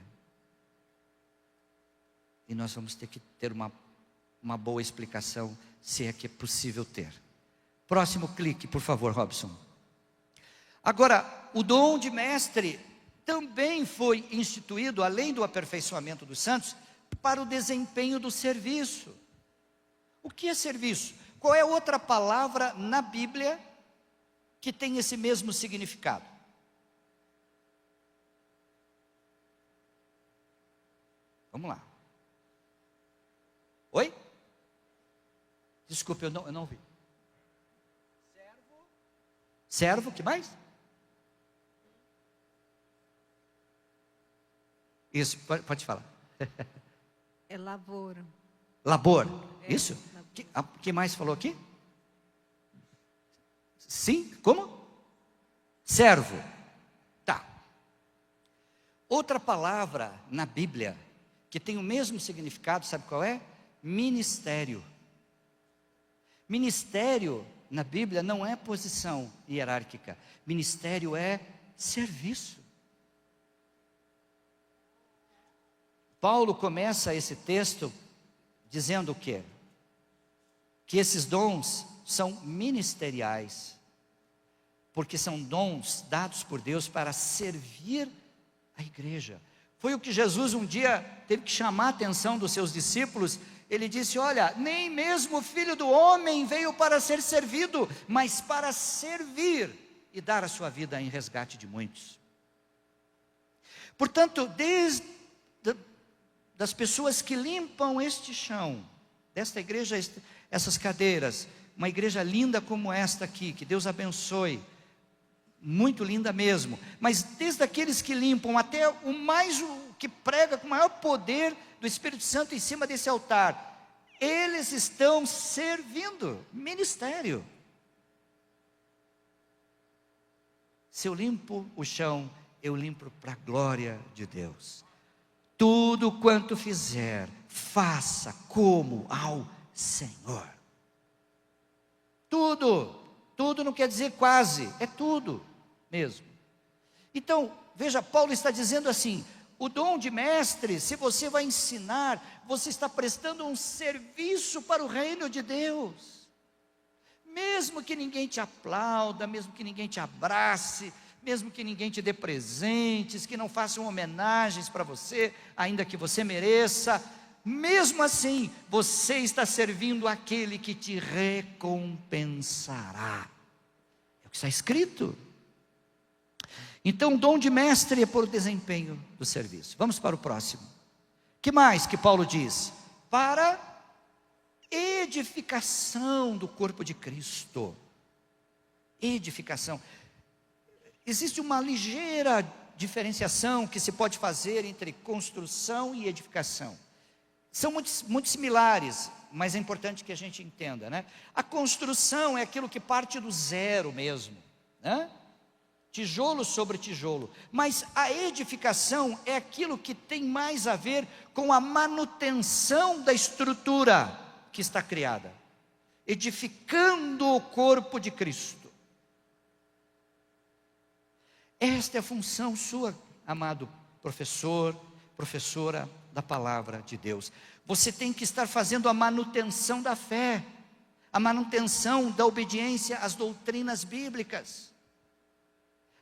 E nós vamos ter que ter uma boa explicação, se é que é possível ter. Próximo clique, por favor, Robson. Agora, o dom de mestre também foi instituído, além do aperfeiçoamento dos santos, para o desempenho do serviço. O que é serviço? Qual é outra palavra na Bíblia que tem esse mesmo significado? Vamos lá. Oi? Desculpe, eu não ouvi. Servo, que mais? Isso, pode falar. É lavoura. Labor, isso? Que mais falou aqui? Sim, como? Servo. Tá. Outra palavra na Bíblia que tem o mesmo significado, sabe qual é? Ministério. Ministério na Bíblia não é posição hierárquica. Ministério é serviço. Paulo começa esse texto dizendo o quê? Que esses dons são ministeriais, porque são dons dados por Deus para servir a igreja. Foi o que Jesus um dia teve que chamar a atenção dos seus discípulos. Ele disse: olha, nem mesmo o Filho do Homem veio para ser servido, mas para servir e dar a sua vida em resgate de muitos. Portanto, desde das pessoas que limpam este chão, desta igreja, essas cadeiras, uma igreja linda como esta aqui, que Deus abençoe, muito linda mesmo, mas desde aqueles que limpam até o que prega com o maior poder do Espírito Santo em cima desse altar, eles estão servindo, ministério. Se eu limpo o chão, eu limpo para a glória de Deus. Tudo quanto fizer, faça como ao Senhor. Tudo não quer dizer quase, é tudo mesmo. Então, veja, Paulo está dizendo assim: o dom de mestre, se você vai ensinar, você está prestando um serviço para o reino de Deus. Mesmo que ninguém te aplauda, mesmo que ninguém te abrace, mesmo que ninguém te dê presentes, que não façam homenagens para você, ainda que você mereça, mesmo assim, você está servindo aquele que te recompensará. É o que está escrito. Então, o dom de mestre é por desempenho do serviço. Vamos para o próximo. Que mais que Paulo diz? Para edificação do corpo de Cristo. Edificação. Existe uma ligeira diferenciação que se pode fazer entre construção e edificação. São muito similares, mas é importante que a gente entenda, né? A construção é aquilo que parte do zero mesmo, né? Tijolo sobre tijolo. Mas a edificação é aquilo que tem mais a ver com a manutenção da estrutura que está criada, edificando o corpo de Cristo. Esta é a função sua, amado professor, professora da palavra de Deus. Você tem que estar fazendo a manutenção da fé, a manutenção da obediência às doutrinas bíblicas,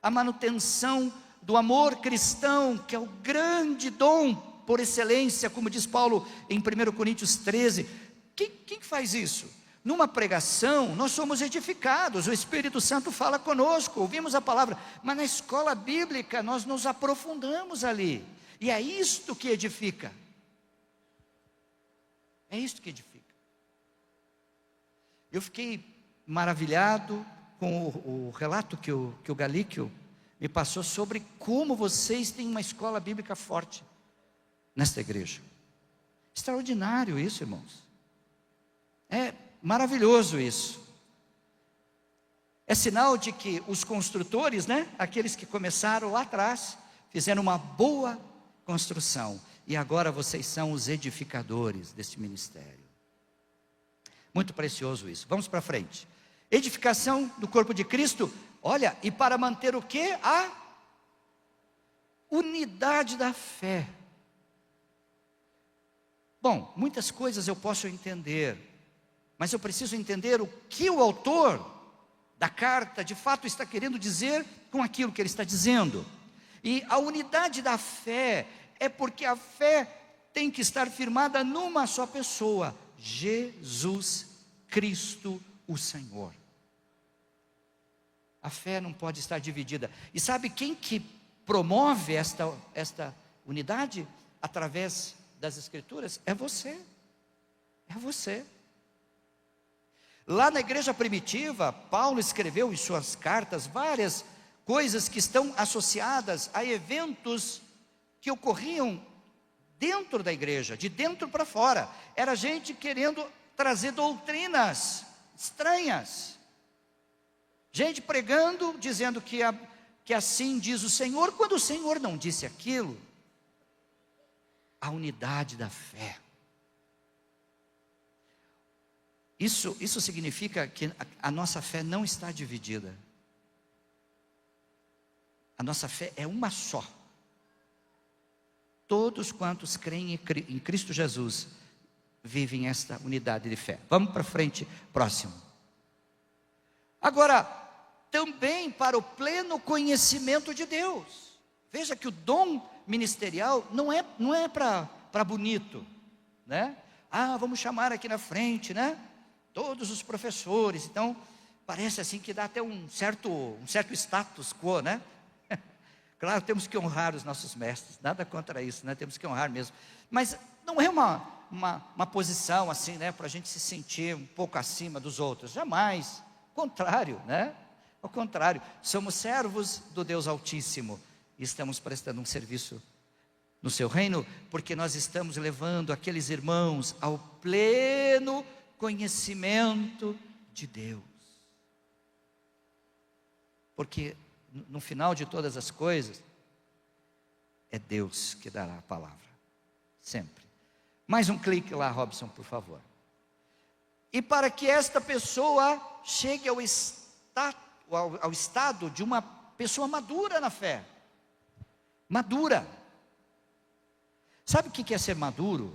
a manutenção do amor cristão, que é o grande dom por excelência, como diz Paulo em 1 Coríntios 13. Quem faz isso? Numa pregação, nós somos edificados, o Espírito Santo fala conosco, ouvimos a palavra, mas na escola bíblica nós nos aprofundamos ali, e é isto que edifica. É isto que edifica. Eu fiquei maravilhado com o relato que o Galíquio me passou sobre como vocês têm uma escola bíblica forte nesta igreja. Extraordinário isso, irmãos. É maravilhoso isso. É sinal de que os construtores, né, aqueles que começaram lá atrás, fizeram uma boa construção. E agora vocês são os edificadores desse ministério. Muito precioso isso. Vamos para frente. Edificação do corpo de Cristo. Olha, e para manter o quê? A unidade da fé. Bom, muitas coisas eu posso entender, mas eu preciso entender o que o autor da carta de fato está querendo dizer com aquilo que ele está dizendo. E a unidade da fé é porque a fé tem que estar firmada numa só pessoa, Jesus Cristo, o Senhor. A fé não pode estar dividida. E sabe quem que promove esta unidade? Através das Escrituras? É você. É você. Lá na igreja primitiva, Paulo escreveu em suas cartas várias coisas que estão associadas a eventos que ocorriam dentro da igreja, de dentro para fora. Era gente querendo trazer doutrinas estranhas. Gente pregando, dizendo que assim diz o Senhor, quando o Senhor não disse aquilo. A unidade da fé. Isso significa que a nossa fé não está dividida. A nossa fé é uma só. Todos quantos creem em Cristo Jesus vivem esta unidade de fé. Vamos para frente, próximo. Agora, também para o pleno conhecimento de Deus. Veja que o dom ministerial não é para bonito, né? Ah, vamos chamar aqui na frente, né? Todos os professores. Então, parece assim que dá até um certo status quo, né? Claro, temos que honrar os nossos mestres, nada contra isso, né? Temos que honrar mesmo. Mas não é uma posição assim, né? Para a gente se sentir um pouco acima dos outros, jamais. Contrário, né? Ao contrário, somos servos do Deus Altíssimo e estamos prestando um serviço no seu reino, porque nós estamos levando aqueles irmãos ao pleno conhecimento de Deus. Porque no final de todas as coisas, é Deus que dará a palavra, sempre. Mais um clique lá, Robson, por favor. E para que esta pessoa chegue ao estado de uma pessoa madura na fé. Madura. Sabe o que é ser maduro?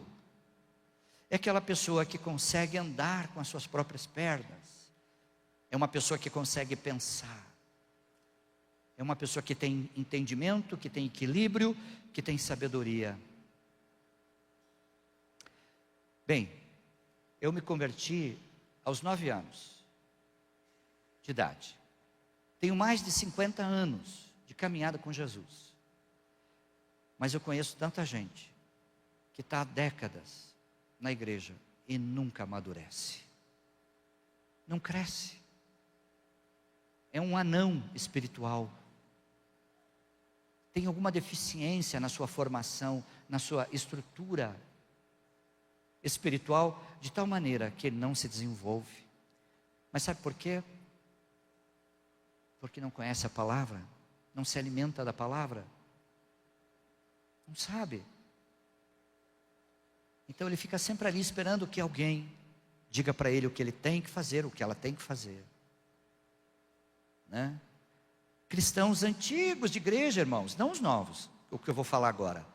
É aquela pessoa que consegue andar com as suas próprias pernas. É uma pessoa que consegue pensar. É uma pessoa que tem entendimento, que tem equilíbrio, que tem sabedoria. Bem, eu me converti aos 9 anos de idade. Tenho mais de 50 anos de caminhada com Jesus. Mas eu conheço tanta gente que está há décadas na igreja e nunca amadurece. Não cresce. É um anão espiritual. Tem alguma deficiência na sua formação, na sua estrutura espiritual, de tal maneira que ele não se desenvolve. Mas sabe por quê? Porque não conhece a palavra, não se alimenta da palavra, não sabe. Então ele fica sempre ali esperando que alguém diga para ele o que ele tem que fazer, o que ela tem que fazer, né? Cristãos antigos de igreja, irmãos, não os novos, o que eu vou falar agora.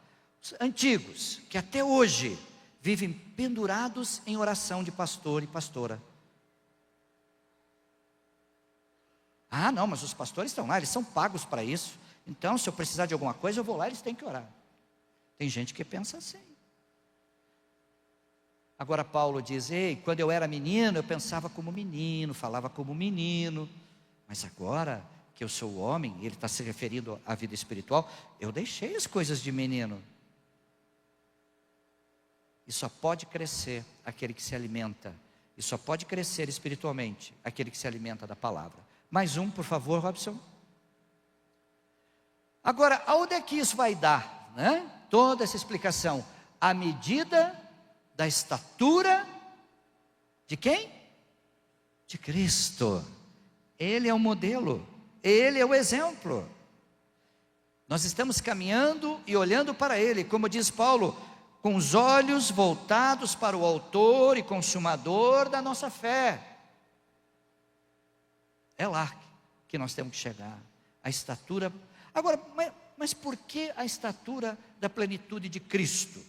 Os antigos, que até hoje vivem pendurados em oração de pastor e pastora. Ah, não, mas os pastores estão lá, eles são pagos para isso. Então, se eu precisar de alguma coisa, eu vou lá, eles têm que orar. Tem gente que pensa assim. Agora Paulo diz, ei, quando eu era menino, eu pensava como menino, falava como menino. Mas agora que eu sou homem, ele está se referindo à vida espiritual, eu deixei as coisas de menino. E só pode crescer aquele que se alimenta. E só pode crescer espiritualmente aquele que se alimenta da palavra. Mais um, por favor, Robson. Agora, aonde é que isso vai dar, né? Toda essa explicação. À medida da estatura de quem? De Cristo. Ele é o modelo. Ele é o exemplo. Nós estamos caminhando e olhando para Ele, como diz Paulo, com os olhos voltados para o autor e consumador da nossa fé. É lá que nós temos que chegar. A estatura. Agora, mas por que a estatura da plenitude de Cristo?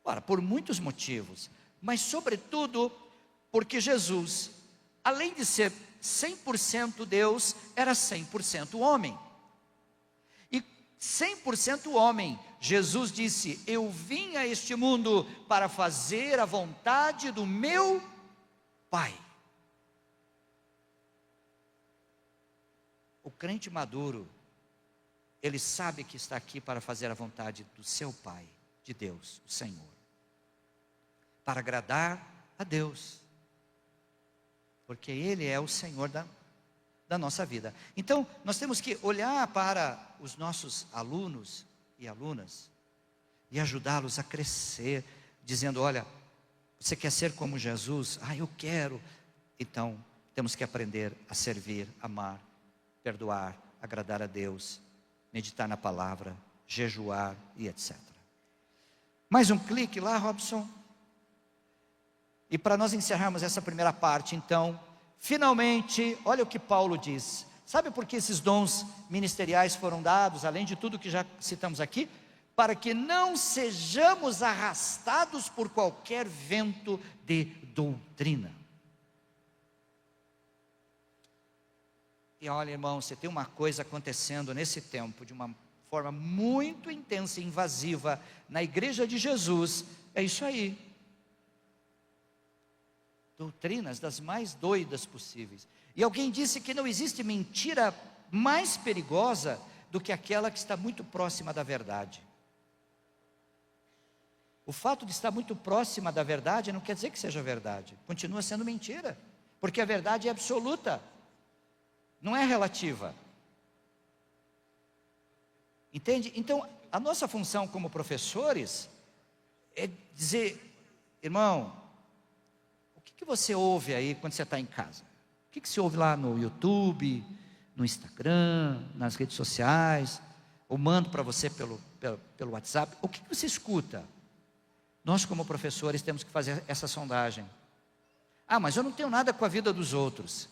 Ora, por muitos motivos, mas sobretudo porque Jesus, além de ser 100% Deus, era 100% homem. E 100% homem, Jesus disse, eu vim a este mundo para fazer a vontade do meu Pai. O crente maduro, ele sabe que está aqui para fazer a vontade do seu Pai, de Deus, o Senhor. Para agradar a Deus. porque Ele é o Senhor da nossa vida. Então, nós temos que olhar para os nossos alunos e alunas e ajudá-los a crescer, dizendo: olha, você quer ser como Jesus? Ah, eu quero. Então, temos que aprender a servir, amar, perdoar, agradar a Deus, meditar na palavra, jejuar e etc. Mais um clique lá, Robson. E para nós encerrarmos essa primeira parte, então, finalmente, olha o que Paulo diz. Sabe por que esses dons ministeriais foram dados, além de tudo que já citamos aqui? Para que não sejamos arrastados por qualquer vento de doutrina. E olha, irmão, você tem uma coisa acontecendo nesse tempo, de uma forma muito intensa e invasiva, na igreja de Jesus, é isso aí. Doutrinas das mais doidas possíveis. E alguém disse que não existe mentira mais perigosa do que aquela que está muito próxima da verdade. O fato de estar muito próxima da verdade não quer dizer que seja verdade. Continua sendo mentira. Porque a verdade é absoluta. Não é relativa. Entende? Então, a nossa função como professores é dizer: irmão, o que você ouve aí quando você está em casa? O que você ouve lá no YouTube, no Instagram, nas redes sociais? Ou mando para você pelo WhatsApp? O que você escuta? Nós como professores temos que fazer essa sondagem. Ah, mas eu não tenho nada com a vida dos outros.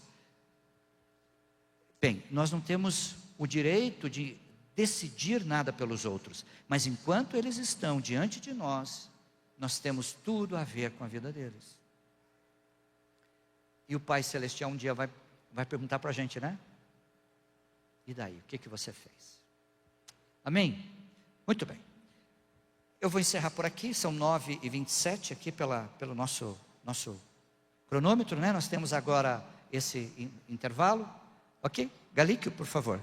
Bem, nós não temos o direito de decidir nada pelos outros, mas enquanto eles estão diante de nós, nós temos tudo a ver com a vida deles. E o Pai Celestial um dia vai perguntar para a gente, né? E daí, o que você fez? Amém? Muito bem. Eu vou encerrar por aqui, são 9h27 aqui pelo nosso cronômetro, né? Nós temos agora esse intervalo. Ok? Galíquio, por favor.